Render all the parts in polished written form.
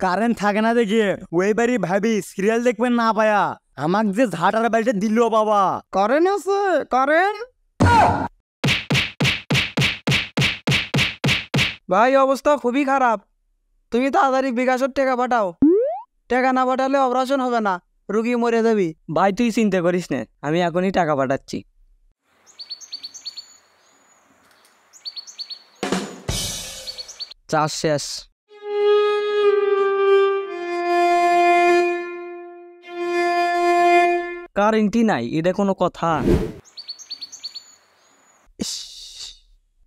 Current থাকে না দেখে ওই বাড়ি ভাবি সিরিয়াল দেখবেন না পায়া আমাক যে ঝাঁটার বাড়িতে দিল বাবা। কারেন্ট আছে কারেন্ট। ভাই অবস্থা খুবই খারাপ, তুমি তাড়াতাড়ি বিকাশের টাকা পাঠাও। টাকা না পাঠালে অপারেশন হবে না, রুগী মরে যাবি। ভাই তুই চিন্তা করিস না, আমি এখনই টাকা পাঠাচ্ছি। চাষ শেষ। কারেন্টই নাই, এটা কোনো কথা?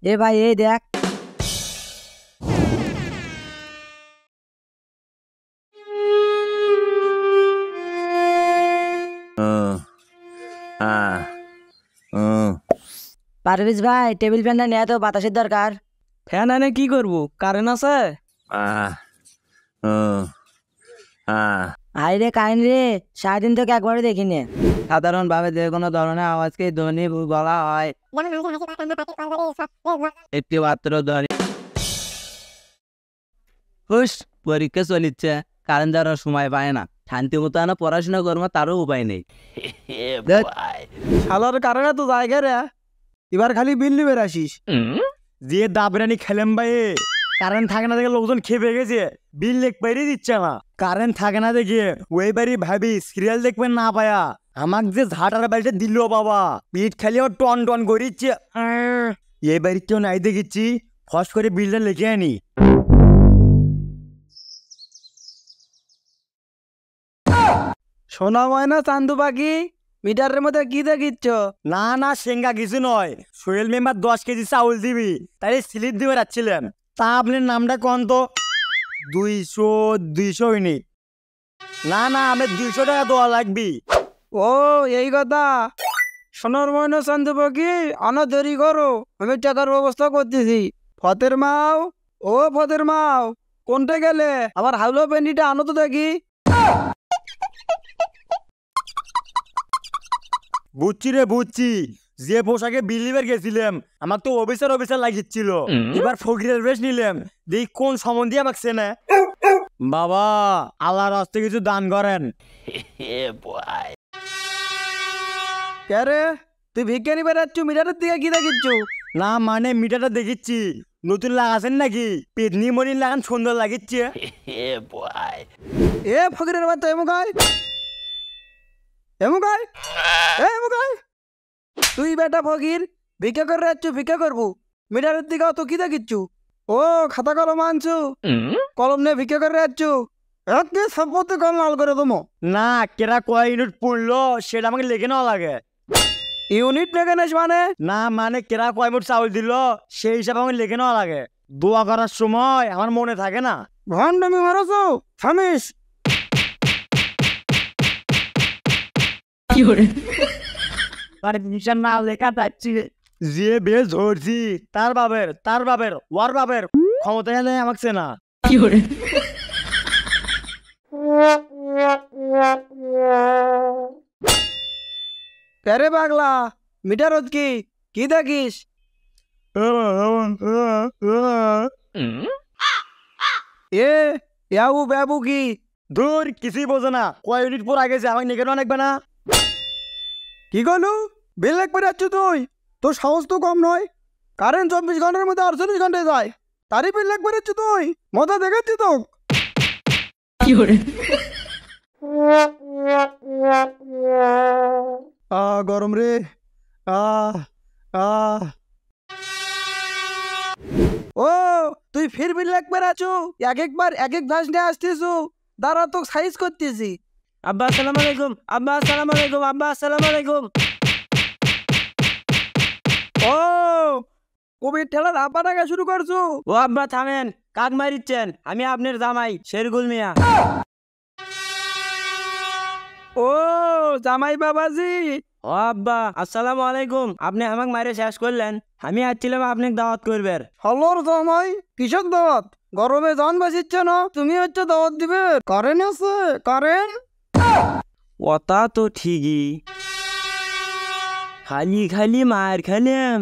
এ ভাই এই দেখ, পারভেজ ভাই টেবিল ফ্যানটা নেওয়া তো বাতাসের দরকার। ফ্যান এনে কি করবো, কারেন্ট আছে? হাই রে কারেন্ট রে, সারাদিন তোকে একবারও দেখিনি। সাধারণ ভাবে যে কোনো ধরনের আওয়াজকে ধ্বনি বলা হয়। একটি মাত্র ধ্বনি। হুস, পরীক্ষা চলিচ্ছে, কারেন্ট দেওয়ার সময় পায় না, শান্তি মতো না পড়াশোনা করবো তারও উপায় নেই। শালার কারণে তো জায়গা রে, এবার খালি বিল নিবে আসিস। যে দাবরানি খেলেন ভাই, কারেন্ট থাকে না দেখে লোকজন খেপে গেছে, বিল লেখ পাইরে দিচ্ছে না। কারেন্ট থাকে না দেখে ওই বাড়ি ভাবি সিরিয়াল দেখবেন না পায়া আমাক যে ঝাঁটার বাড়িতে দিল বাবা। পিঠ খালি ও টন টন করিচ্ছে। এই বাড়ির কেউ নাই দেখিচ্ছি, ফস করে বিলটা লিখে আনি। শোনা হয় না চান্দু পাখি, মিটারের মধ্যে কি দেখিচ্ছ? না না সেঙ্গা কিছু নয়, সোহেল মেম্বার 10 কেজি চাউল দিবি, তাই স্লিপ দিবে রাখছিলেন। তা আপনার নামটা কোন তো? 200 হয়নি। না না আমি 200 টাকা দেওয়া লাগবি। ও এই কথা, সোনার ময়না চান্দু পাখি, আনা দেরি করো, আমি টাকার ব্যবস্থা করতেছি। ফতের মাও, ও ফতের মাও, কোনটা গেলে? আবার হাউলো পেন্ডিটা আনো তো দেখি। বুঝছি রে বুঝছি, যে পোশাকে বিলিভার গেছিলাম আমার তো অফিসার লাগিচ্ছিল। এবার ফকিরের বেশ নিলাম, দেখ কোন সম্বন্ধে আমাকে চেনে। বাবা আল্লাহর রাস্তে কিছু দান করেন। কে রে, তুই ভিক্ষা নিবে যাচ্ছ, মিটারের দিকে কি দেখিচ্ছ? না মানে মিটারটা দেখিচ্ছি, নতুন লাগাছেন নাকি? পেতনি মনি লাগান সুন্দর লাগিচ্ছে। এ ফকিরের বাচ্চা এমুকাই, এমুকাই, এমুকাই, তুই বেটা ফকির, ভিক্ষা করে যাচ্ছ, ভিক্ষা করবো, মিটারের দিকে তো কি দেখিচ্ছ? ও খাতা কলম আনছু, কলম নিয়ে ভিক্ষা করে যাচ্ছ, একে সম্পত্তি কল লাল করে তোমো। না কেরা কয় ইউনিট পড়লো সেটা আমাকে লিখে নেওয়া লাগে। ইউনিট লেগে নেস মানে? না মানে কেরা কয় মুঠ চাউল দিল সেই হিসাবে আমাকে লিখে নেওয়া লাগে। দোয়া করার সময় আমার মনে থাকে না। ভণ্ডামি মারছ, থামিস। না লেখা যাচ্ছি, যে বেশ ধরছি তার বাবের ওর বাবের ক্ষমতা এলে আমাকে চেনা। কেরে পাগলা, মিটার কি কি দেখিস? এ ইয়াবু বাবু কি? দূর কিছুই বোঝে না, কয় ইউনিট পর আগে আমাকে নিকে নেওয়া না। কি করলু? বিল লাগবে যাচ্ছ তুই? তোর সাহস তো কম নয়, কারেন্ট 24 ঘন্টার মধ্যে 48 ঘন্টায় যায়, তারই বিল লাগবে যাচ্ছ তুই? মজা দেখাচ্ছি তো। গরম রে, ও তুই ফির বিল লাগবে আছো, একবার এক ধাস নিয়ে আসতেছু, দাঁড়া তো সাইজ করতেছি। আব্বা আসসালামু আলাইকুম, আব্বা আসসালামু আলাইকুম, আব্বা আসসালামু আলাইকুম। ও কবির ঠেলার আব্বা টাকা শুরু করছো? ও আব্বা থামেন, কাক মারিচ্ছেন, আমি আপনার জামাই শেরগুল মিয়া। ও জামাই বাবাজি। ও আব্বা আসসালামু আলাইকুম, আপনি আমাকে মারে শেষ করলেন, আমি আসছিলাম আপনাকে দাওয়াত করবেন। হলোর জামাই, কিসব দাওয়াত? গরমে জান বাঁচিচ্ছে না, তুমি হচ্ছে দাওয়াত দিবে? কারেন্ট আছে কারেন্ট। ওটা তো ঠিকই, খালি খালি মার খেলাম।